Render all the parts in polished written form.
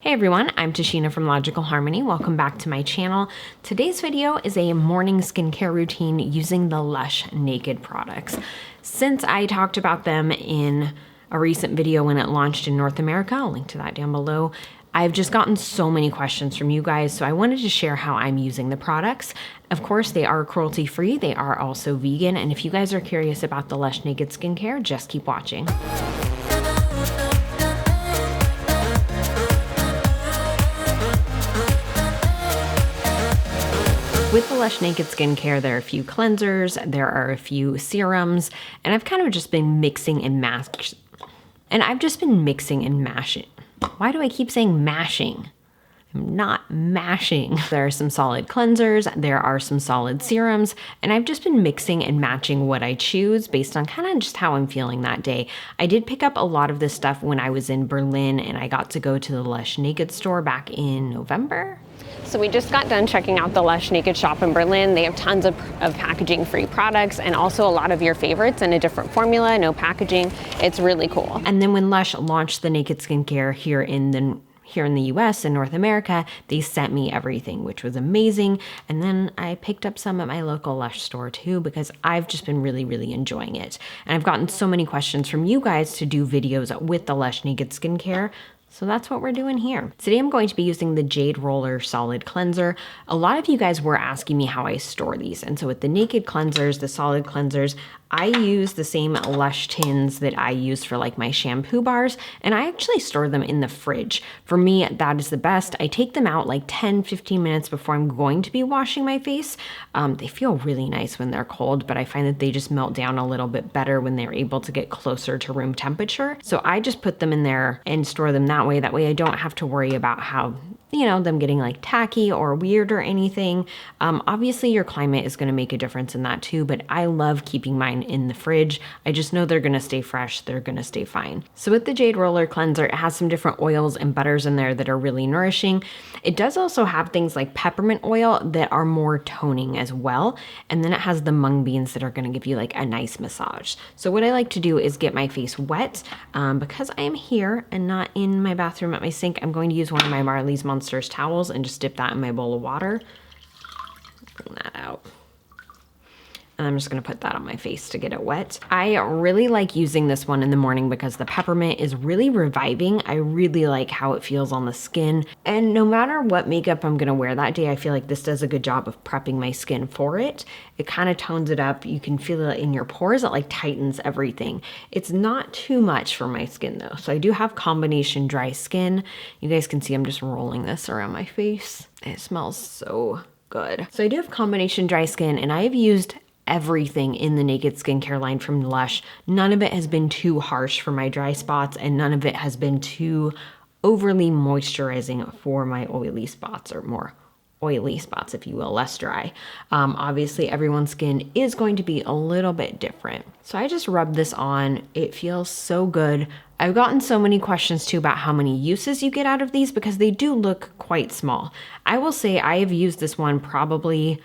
Hey everyone, I'm Tashina from Logical Harmony. Welcome back to my channel. Today's video is a morning skincare routine using the Lush Naked products. Since I talked about them in a recent video when it launched in North America, I'll link to that down below, I've just gotten so many questions from you guys, so I wanted to share how I'm using the products. Of course, they are cruelty-free, they are also vegan, and if you guys are curious about the Lush Naked skincare, just keep watching. With the Lush Naked skincare, there are a few cleansers, there are a few serums, and I've kind of just been mixing and mashing. Why do I keep saying mashing? I'm not mashing. There are some solid cleansers, there are some solid serums, and I've just been mixing and matching what I choose based on kind of just how I'm feeling that day. I did pick up a lot of this stuff when I was in Berlin and I got to go to the Lush Naked store back in November. So we just got done checking out the Lush Naked shop in Berlin. They have tons of packaging-free products and also a lot of your favorites in a different formula, no packaging. It's really cool. And then when Lush launched the Naked skincare here in the US and North America, they sent me everything, which was amazing. And then I picked up some at my local Lush store too, because I've just been really enjoying it. And I've gotten so many questions from you guys to do videos with the Lush Naked skincare. So that's what we're doing here. Today I'm going to be using the Jade Roller Solid Cleanser. A lot of you guys were asking me how I store these. And so with the Naked cleansers, the solid cleansers, I use the same Lush tins that I use for like my shampoo bars, and I actually store them in the fridge. For me, that is the best. I take them out like 10-15 minutes before I'm going to be washing my face. They feel really nice when they're cold, but I find that they just melt down a little bit better when they're able to get closer to room temperature. So I just put them in there and store them that way. That way I don't have to worry about how, them getting like tacky or weird or anything. Obviously your climate is going to make a difference in that too, but I love keeping mine in the fridge. I just know they're going to stay fresh. They're going to stay fine. So with the Jade Roller Cleanser, it has some different oils and butters in there that are really nourishing. It does also have things like peppermint oil that are more toning as well. And then it has the mung beans that are going to give you like a nice massage. So what I like to do is get my face wet. Because I am here and not in my bathroom at my sink, I'm going to use one of my Marley's Monsters towels and just dip that in my bowl of water. Bring that out. And I'm just gonna put that on my face to get it wet. I really like using this one in the morning because the peppermint is really reviving. I really like how it feels on the skin. And no matter what makeup I'm gonna wear that day, I feel like this does a good job of prepping my skin for it. It kind of tones it up. You can feel it in your pores. It like tightens everything. It's not too much for my skin though. So I do have combination dry skin. You guys can see I'm just rolling this around my face. It smells so good. So I do have combination dry skin, and I have used everything in the Naked skincare line from Lush. None of it has been too harsh for my dry spots, and none of it has been too overly moisturizing for my oily spots, or more oily spots, if you will, less dry. Obviously everyone's skin is going to be a little bit different. So I just rubbed this on. It feels so good. I've gotten so many questions too about how many uses you get out of these because they do look quite small. I will say I have used this one probably,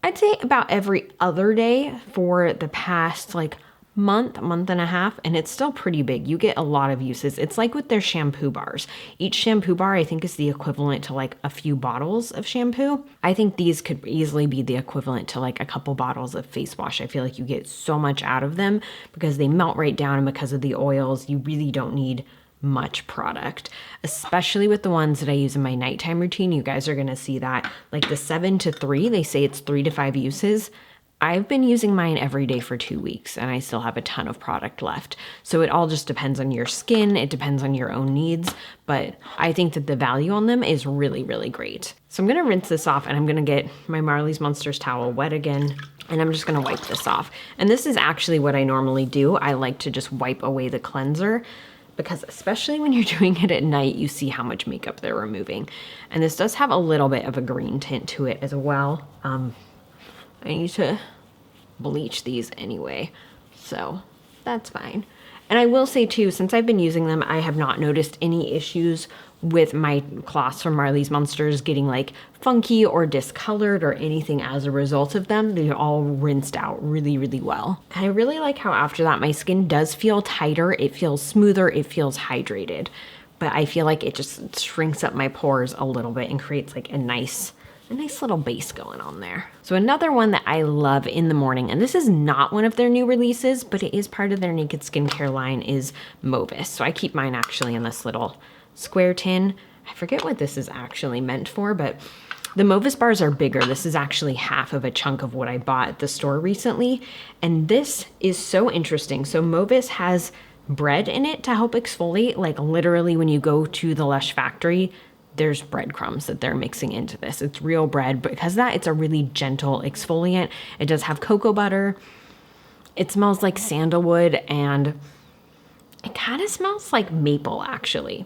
I'd say about every other day for the past like month and a half, and it's still pretty big. You get a lot of uses. It's like with their shampoo bars. Each shampoo bar I think is the equivalent to like a few bottles of shampoo. I think these could easily be the equivalent to like a couple bottles of face wash. I feel like you get so much out of them because they melt right down, and because of the oils, you really don't need much product, especially with the ones that I use in my nighttime routine. You guys are going to see that like the 7 to 3, they say it's 3 to 5 uses. I've been using mine every day for 2 weeks and I still have a ton of product left. So it all just depends on your skin. It depends on your own needs, but I think that the value on them is really great. So I'm going to rinse this off, and I'm going to get my Marley's Monsters towel wet again, and I'm just going to wipe this off. And this is actually what I normally do. I like to just wipe away the cleanser, because especially when you're doing it at night, you see how much makeup they're removing. And this does have a little bit of a green tint to it as well. I need to bleach these anyway, so that's fine. And I will say too, since I've been using them, I have not noticed any issues with my cloths from Marley's Monsters getting like funky or discolored or anything as a result of them. They're all rinsed out really well. And I really like how after that my skin does feel tighter, it feels smoother, it feels hydrated. but I feel like it just shrinks up my pores a little bit and creates like a nice little base going on there. So another one that I love in the morning, and this is not one of their new releases, but it is part of their Naked skincare line, is Mobis. So I keep mine actually in this little square tin. I forget what this is actually meant for, but the Mobis bars are bigger. This is actually half of a chunk of what I bought at the store recently. And this is so interesting. So Mobis has bread in it to help exfoliate. Like literally when you go to the Lush factory, there's breadcrumbs that they're mixing into this. It's real bread. Because of that, it's a really gentle exfoliant. It does have cocoa butter. It smells like sandalwood, and it kind of smells like maple actually.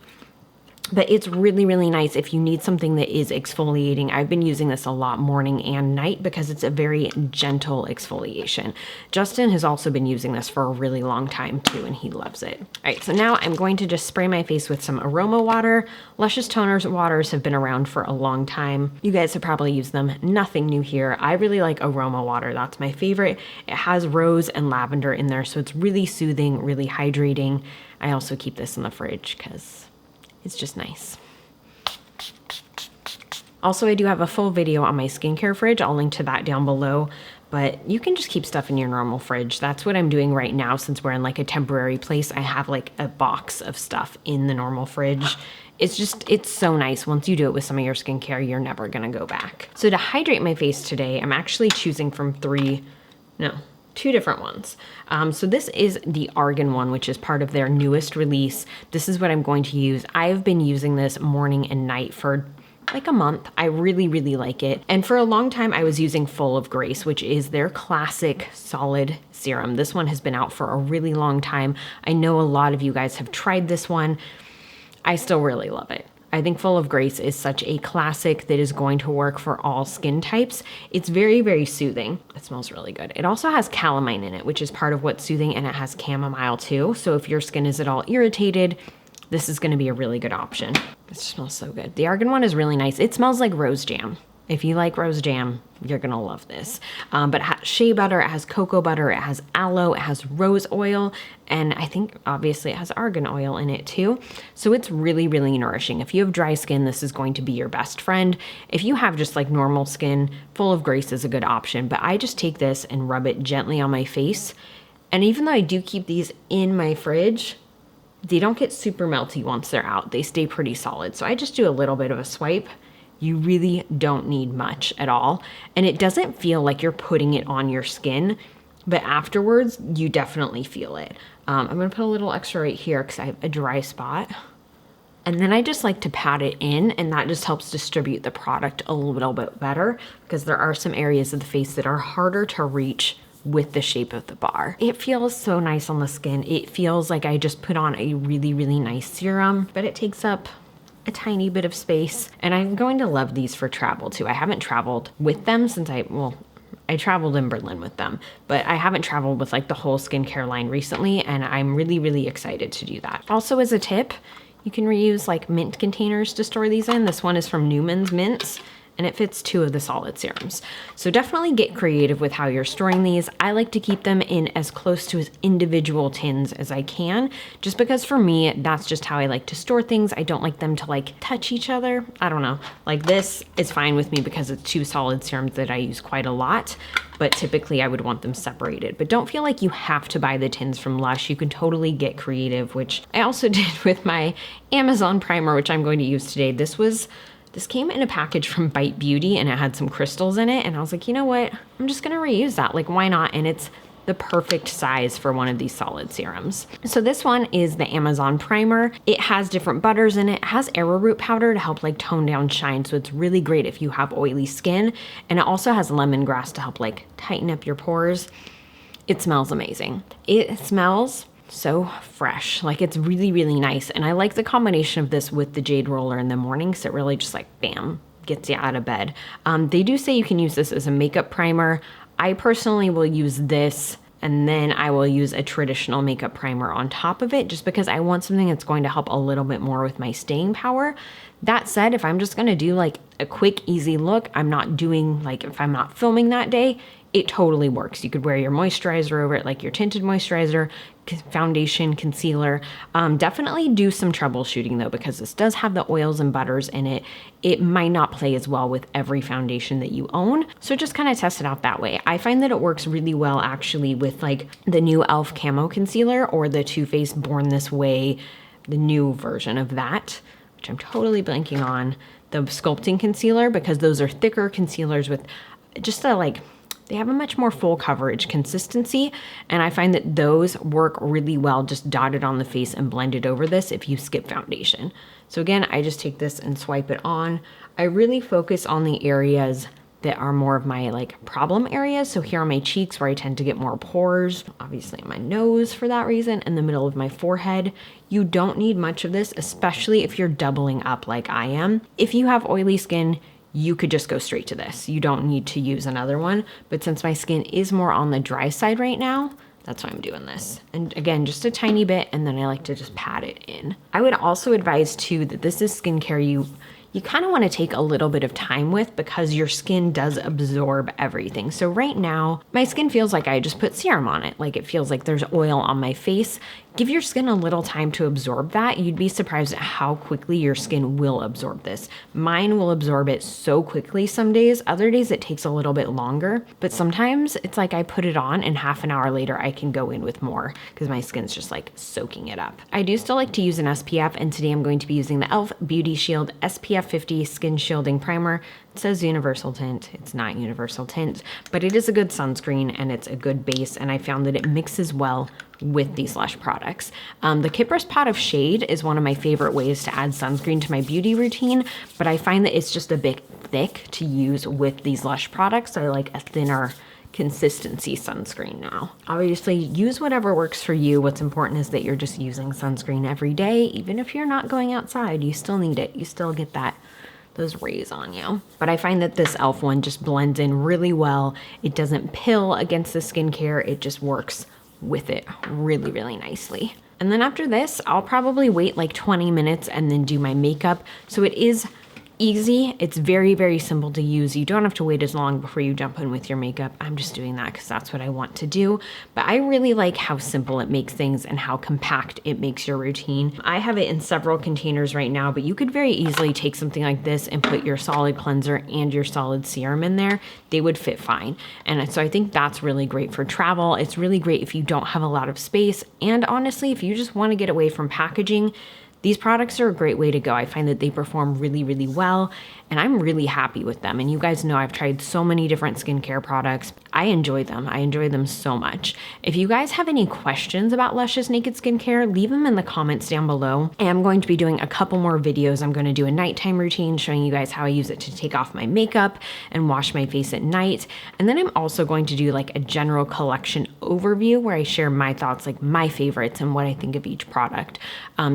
But it's really, really nice if you need something that is exfoliating. I've been using this a lot morning and night because it's a very gentle exfoliation. Justin has also been using this for a really long time too, and he loves it. All right, so now I'm going to just spray my face with some Aroma Water. Lush's toners waters have been around for a long time. You guys have probably used them. Nothing new here. I really like Aroma Water. That's my favorite. It has rose and lavender in there, so it's really soothing, really hydrating. I also keep this in the fridge because it's just nice. Also, I do have a full video on my skincare fridge. I'll link to that down below, but you can just keep stuff in your normal fridge. That's what I'm doing right now since we're in like a temporary place. I have like a box of stuff in the normal fridge. It's so nice. Once you do it with some of your skincare, you're never gonna go back. So to hydrate my face today, I'm actually choosing from two different ones. So this is the Argan one, which is part of their newest release. This is what I'm going to use. I've been using this morning and night for like a month. I really, really like it. And for a long time, I was using Full of Grace, which is their classic solid serum. This one has been out for a really long time. I know a lot of you guys have tried this one. I still really love it. I think Full of Grace is such a classic that is going to work for all skin types. It's very, very soothing. It smells really good. It also has calamine in it, which is part of what's soothing, and it has chamomile too. So if your skin is at all irritated, this is gonna be a really good option. It smells so good. The Argan one is really nice. It smells like rose jam. If you like rose jam, you're gonna love this. But it has shea butter, it has cocoa butter, it has aloe, it has rose oil, and I think obviously it has argan oil in it too. So it's really, really nourishing. If you have dry skin, this is going to be your best friend. If you have just like normal skin, Full of Grace is a good option, but I just take this and rub it gently on my face. And even though I do keep these in my fridge, they don't get super melty once they're out. They stay pretty solid. So I just do a little bit of a swipe. You really don't need much at all. And it doesn't feel like you're putting it on your skin, but afterwards you definitely feel it. I'm gonna put a little extra right here because I have a dry spot. And then I just like to pat it in, and that just helps distribute the product a little bit better because there are some areas of the face that are harder to reach with the shape of the bar. It feels so nice on the skin. It feels like I just put on a really, really nice serum, but it takes up a tiny bit of space. And I'm going to love these for travel too. I haven't traveled with them since I traveled in Berlin with them, but I haven't traveled with like the whole skincare line recently, and I'm really, really excited to do that. Also, as a tip, you can reuse like mint containers to store these in. This one is from Newman's Mints, and it fits 2 of the solid serums. So definitely get creative with how you're storing these. I like to keep them in as close to as individual tins as I can, just because for me, that's just how I like to store things. I don't like them to like touch each other. I don't know. Like this is fine with me because it's 2 solid serums that I use quite a lot, but typically I would want them separated. But don't feel like you have to buy the tins from Lush. You can totally get creative, which I also did with my Amazon primer, which I'm going to use today. This came in a package from Bite Beauty, and it had some crystals in it, and I was like, you know what? I'm just gonna reuse that. Like, why not? And it's the perfect size for one of these solid serums. So this one is the Amazon primer. It has different butters in it. It has arrowroot powder to help like tone down shine. So it's really great if you have oily skin. And it also has lemongrass to help like tighten up your pores. It smells amazing. It smells so fresh. Like it's really, really nice. And I like the combination of this with the Jade Roller in the morning, so it really just like, bam, gets you out of bed. They do say you can use this as a makeup primer. I personally will use this, and then I will use a traditional makeup primer on top of it, just because I want something that's going to help a little bit more with my staying power. That said, if I'm just gonna do like a quick, easy look, I'm not doing like, if I'm not filming that day, it totally works. You could wear your moisturizer over it, like your tinted moisturizer, foundation, concealer. Definitely do some troubleshooting though, because this does have the oils and butters in it. It might not play as well with every foundation that you own. So just kind of test it out that way. I find that it works really well actually with like the new e.l.f. Camo Concealer or the Too Faced Born This Way, the new version of that, which I'm totally blanking on, the sculpting concealer, because those are thicker concealers with just a like, they have a much more full coverage consistency. And I find that those work really well just dotted on the face and blended over this if you skip foundation. So again, I just take this and swipe it on. I really focus on the areas that are more of my like problem areas. So here on my cheeks where I tend to get more pores, obviously my nose for that reason, and the middle of my forehead. You don't need much of this, especially if you're doubling up like I am. If you have oily skin, you could just go straight to this. You don't need to use another one. But since my skin is more on the dry side right now, that's why I'm doing this. And again, just a tiny bit, and then I like to just pat it in. I would also advise too that this is skincare you kind of want to take a little bit of time with, because your skin does absorb everything. So right now, my skin feels like I just put serum on it. Like it feels like there's oil on my face. Give your skin a little time to absorb that. You'd be surprised at how quickly your skin will absorb this. Mine will absorb it so quickly some days. Other days it takes a little bit longer, but sometimes it's like I put it on and half an hour later I can go in with more because my skin's just like soaking it up. I do still like to use an SPF, and today I'm going to be using the e.l.f. Beauty Shield SPF 50 Skin Shielding Primer. It says universal tint. It's not universal tint, but it is a good sunscreen and it's a good base, and I found that it mixes well with these Lush products. The Kypris Pot of Shade is one of my favorite ways to add sunscreen to my beauty routine, but I find that it's just a bit thick to use with these Lush products. So I like a thinner consistency sunscreen now. Obviously, use whatever works for you. What's important is that you're just using sunscreen every day. Even if you're not going outside, you still need it. You still get those rays on you. But I find that this e.l.f. one just blends in really well. It doesn't pill against the skincare. It just works with it really, really nicely. And then after this, I'll probably wait like 20 minutes and then do my makeup. So it is easy. It's very, very simple to use. You don't have to wait as long before you jump in with your makeup. I'm just doing that because that's what I want to do. But I really like how simple it makes things and how compact it makes your routine. I have it in several containers right now, but you could very easily take something like this and put your solid cleanser and your solid serum in there. They would fit fine. And so I think that's really great for travel. It's really great if you don't have a lot of space. And honestly, if you just want to get away from packaging, these products are a great way to go. I find that they perform really, really well, and I'm really happy with them. And you guys know I've tried so many different skincare products. I enjoy them. I enjoy them so much. If you guys have any questions about Lush's Naked Skincare, leave them in the comments down below. And I'm going to be doing a couple more videos. I'm going to do a nighttime routine showing you guys how I use it to take off my makeup and wash my face at night. And then I'm also going to do like a general collection overview where I share my thoughts, like my favorites and what I think of each product.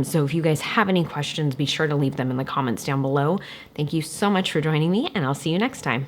So if you guys have any questions, be sure to leave them in the comments down below. Thank you so much for joining me, and I'll see you next time.